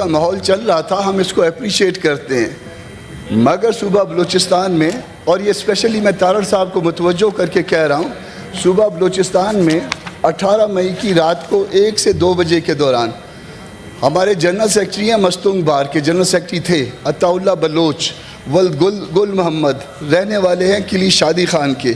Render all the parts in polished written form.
کا ماحول چل رہا تھا، ہم اس کو اپریشیٹ کرتے ہیں، مگر صوبہ بلوچستان میں، اور یہ اسپیشلی میں تارڑ صاحب کو متوجہ کر کے کہہ رہا ہوں، صوبہ بلوچستان میں 18 مئی کی رات کو 1 سے 2 بجے کے دوران ہمارے جنرل سیکرٹری ہیں مستونگ بار کے جنرل سیکرٹری تھے عطا اللہ بلوچ ولد گل محمد، رہنے والے ہیں کلی شادی خان کے،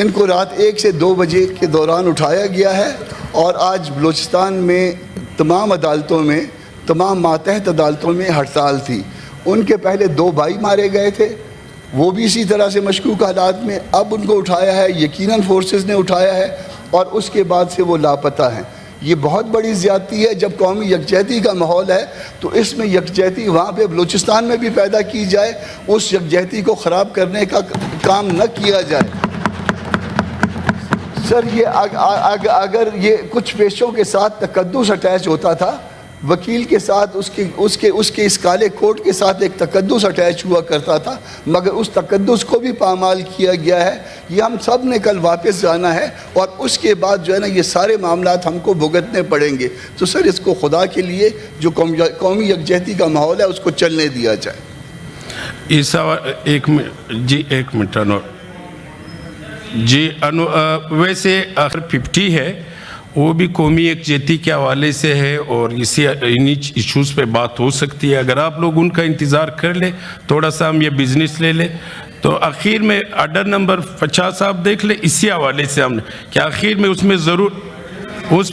ان کو رات 1 سے 2 بجے کے دوران اٹھایا گیا ہے، اور آج بلوچستان میں تمام عدالتوں میں، تمام ماتحت عدالتوں میں ہڑتال تھی۔ ان کے پہلے 2 بھائی مارے گئے تھے، وہ بھی اسی طرح سے مشکوک حالات میں، اب ان کو اٹھایا ہے، یقیناً فورسز نے اٹھایا ہے، اور اس کے بعد سے وہ لاپتہ ہیں۔ یہ بہت بڑی زیادتی ہے۔ جب قومی یکجہتی کا ماحول ہے تو اس میں یکجہتی وہاں پہ بلوچستان میں بھی پیدا کی جائے، اس یکجہتی کو خراب کرنے کا کام نہ کیا جائے۔ سر یہ اگر یہ کچھ پیشوں کے ساتھ تقدس اٹیچ ہوتا تھا، وکیل کے ساتھ اس کے اس کالے کوٹ کے ساتھ ایک تقدس اٹیچ ہوا کرتا تھا، مگر اس تقدس کو بھی پامال کیا گیا ہے۔ یہ ہم سب نے کل واپس جانا ہے، اور اس کے بعد جو ہے نا یہ سارے معاملات ہم کو بھگتنے پڑیں گے۔ تو سر اس کو خدا کے لیے جو قومی یکجہتی کا ماحول ہے اس کو چلنے دیا جائے۔ ایک منٹ جی، ویسے آخر 50 ہے، وہ بھی قومی یکجہتی کے حوالے سے ہے، اور انہی ایشوز پہ بات ہو سکتی ہے۔ اگر آپ لوگ ان کا انتظار کر لیں، تھوڑا سا ہم یہ بزنس لے لیں، تو آخر میں آرڈر نمبر 50 آپ دیکھ لیں، اسی حوالے سے ہم نے کہ آخر میں اس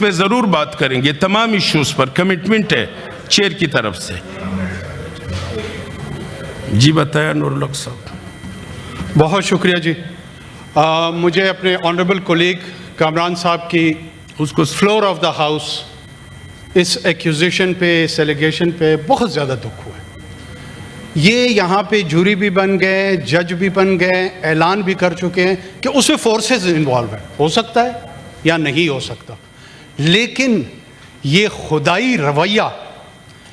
میں ضرور بات کریں گے، تمام ایشوز پر کمٹمنٹ ہے چیئر کی طرف سے۔ جی بتایا نور الحق صاحب۔ بہت شکریہ جی۔ مجھے اپنے آنریبل کولیگ کامران صاحب کی اس کو فلور آف دا ہاؤس اس ایکیوزیشن پہ، اس ایلیگیشن پہ بہت زیادہ دکھ ہوا ہے۔ یہ یہاں پہ جوری بھی بن گئے، جج بھی بن گئے، اعلان بھی کر چکے ہیں کہ اس میں فورسز انوالو ہیں، ہو سکتا ہے یا نہیں ہو سکتا، لیکن یہ خدائی رویہ،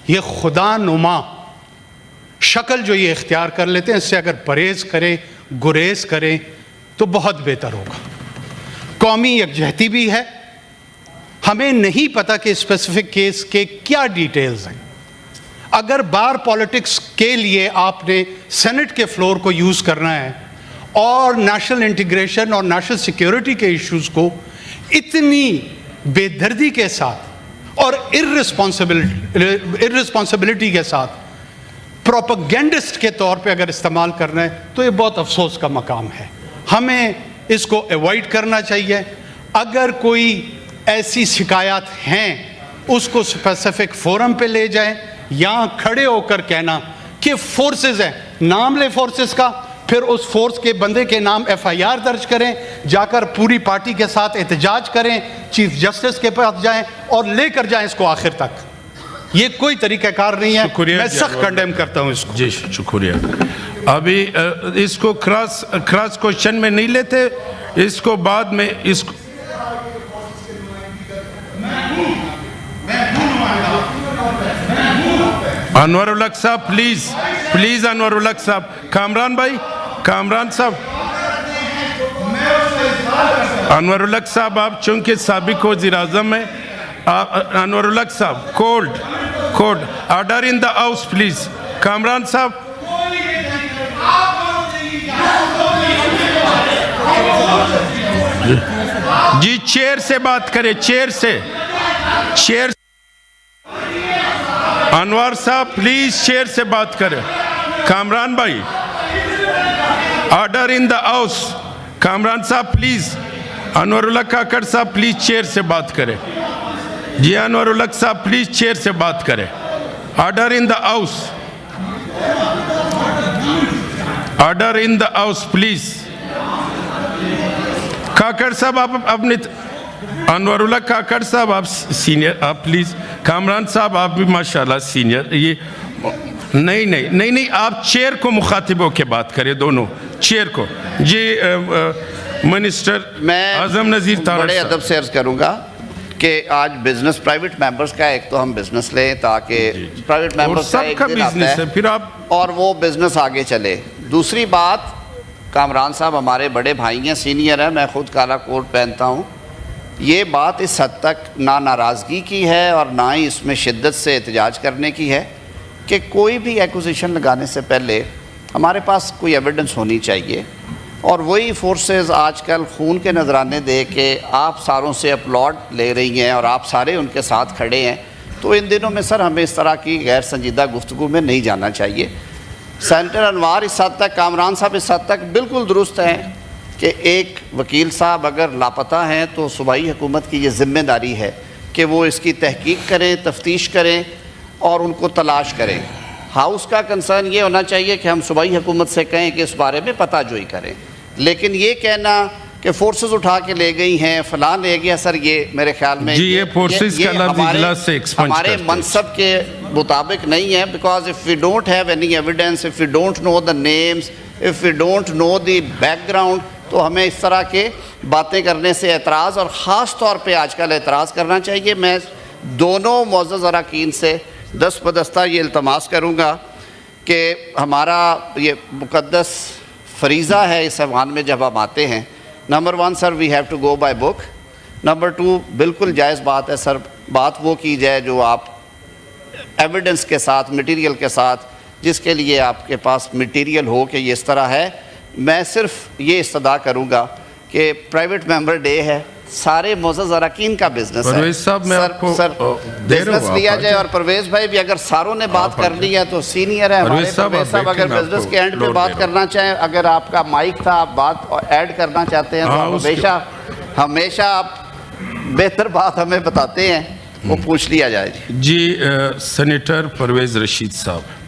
یہ خدا نما شکل جو یہ اختیار کر لیتے ہیں، اس سے اگر پرہیز کرے، گریز کرے تو بہت بہتر ہوگا۔ قومی یکجہتی بھی ہے، ہمیں نہیں پتا کہ اسپیسیفک کیس کے کیا ڈیٹیلز ہیں۔ اگر بار پالیٹکس کے لیے آپ نے سینٹ کے فلور کو یوز کرنا ہے اور نیشنل انٹیگریشن اور نیشنل سیکیورٹی کے ایشوز کو اتنی بے دردی کے ساتھ اور ارسپانسبلٹی کے ساتھ پروپیگنڈسٹ کے طور پہ اگر استعمال کرنا ہے تو یہ بہت افسوس کا مقام ہے۔ ہمیں اس کو ایوائڈ کرنا چاہیے۔ اگر کوئی ایسی شکایات ہیں اس کو اسپیسیفک فورم پہ لے جائیں، یہاں کھڑے ہو کر کہنا کہ فورسز ہیں، نام لیں فورسز کا، پھر اس فورس کے بندے کے نام FIR درج کریں، جا کر پوری پارٹی کے ساتھ احتجاج کریں، چیف جسٹس کے پاس جائیں اور لے کر جائیں اس کو آخر تک۔ یہ کوئی طریقہ کار نہیں ہے، میں سخت کنڈیم کرتا ہوں اس کو۔ جی شکریہ۔ ابھی اس کو کراس کوشچن میں نہیں لیتے، اس کو بعد میں اس کو انور الحق صاحب پلیز انور الحق صاحب، کامران بھائی، کامران صاحب، انور الحق صاحب آپ چونکہ سابق وزیر اعظم ہیں، انور الحق صاحب code order in the house please. Kamran صاحب جی چیئر سے بات کرے، چیئر سے انور صاحب پلیز چیئر سے بات کرے۔ کامران بھائی order in the house, Kamran صاحب پلیز، انور الحق کاکڑ صاحب پلیز چیئر سے بات کرے۔ جی انور الحق صاحب پلیز چیئر سے بات کرے۔ Order in the house, order in the house please. Kakar صاحب آپ اپنے، انور الحق کاکڑ صاحب آپ سینئر، آپ پلیز۔ کامران صاحب آپ بھی ماشاءاللہ سینئر، یہ نہیں آپ چیئر کو مخاطب ہو کے بات کریں، دونوں چیئر کو۔ جی منسٹر اعظم نذیر تارڑ بڑے ادب سے عرض کروں گا کہ آج بزنس پرائیویٹ ممبرز کا ایک تو ہم بزنس لیں تاکہ پرائیویٹ ممبرز کا ایک دن آتا ہے پھر آپ اور وہ بزنس آگے چلے۔ دوسری بات، کامران صاحب ہمارے بڑے بھائی ہیں، سینئر ہیں، میں خود کالا کوٹ پہنتا ہوں، یہ بات اس حد تک نہ ناراضگی کی ہے اور نہ ہی اس میں شدت سے احتجاج کرنے کی ہے کہ کوئی بھی ایکوزیشن لگانے سے پہلے ہمارے پاس کوئی ایویڈنس ہونی چاہیے، اور وہی فورسز آج کل خون کے نذرانے دے کے آپ ساروں سے اپلاڈ لے رہی ہیں اور آپ سارے ان کے ساتھ کھڑے ہیں، تو ان دنوں میں سر ہمیں اس طرح کی غیر سنجیدہ گفتگو میں نہیں جانا چاہیے۔ سینیٹر انوار اس حد تک، کامران صاحب اس حد تک بالکل درست ہیں کہ ایک وکیل صاحب اگر لاپتہ ہیں تو صوبائی حکومت کی یہ ذمہ داری ہے کہ وہ اس کی تحقیق کریں، تفتیش کریں اور ان کو تلاش کریں۔ ہاؤس کا کنسرن یہ ہونا چاہیے کہ ہم صوبائی حکومت سے کہیں کہ اس بارے میں پتہ جوئی کریں، لیکن یہ کہنا کہ فورسز اٹھا کے لے گئی ہیں، فلاں لے گیا، سر یہ میرے خیال میں جی یہ فورسز کا لفظ اجلاس سے ایکسپنج ہمارے کرتے ہیں۔ منصب کے مطابق نہیں ہے، because if we don't have any evidence, if we don't know the names, if we don't know the background، تو ہمیں اس طرح کے باتیں کرنے سے اعتراض، اور خاص طور پہ آج کل اعتراض کرنا چاہیے۔ میں دونوں معزز اراکین سے دست بدستہ یہ التماس کروں گا کہ ہمارا یہ مقدس فریضہ ہے اس ایوان میں جب ہم آتے ہیں، number 1 sir we have to go by book, number 2 بالکل جائز بات ہے سر بات وہ کی جائے جو آپ ایویڈنس کے ساتھ، مٹیریل کے ساتھ، جس کے لیے آپ کے پاس مٹیریل ہو کہ یہ اس طرح ہے۔ میں صرف یہ استدعا کروں گا کہ پرائیویٹ ممبر ڈے ہے، سارے معزز اراکین کا بزنس ہے، پرویز صاحب میں آپ کو دے رہا بزنس ہوں، لیا آپ جائے، آ اور پرویز بھائی بھی اگر ساروں نے بات کر لی ہے تو سینئر ہے ہمارے پرویز صاحب، پرویز صاحب، آپ اگر بیٹھیں، میں بزنس آپ کے اینڈ کو پہ فلور بات دے رہا کرنا چاہیں، اگر آپ کا مائک تھا آپ بات ایڈ کرنا چاہتے ہیں تو ہاں، آپ ہمیشہ آپ بہتر بات ہمیں بتاتے ہیں، وہ پوچھ لیا جائے۔ جی سینیٹر پرویز رشید صاحب۔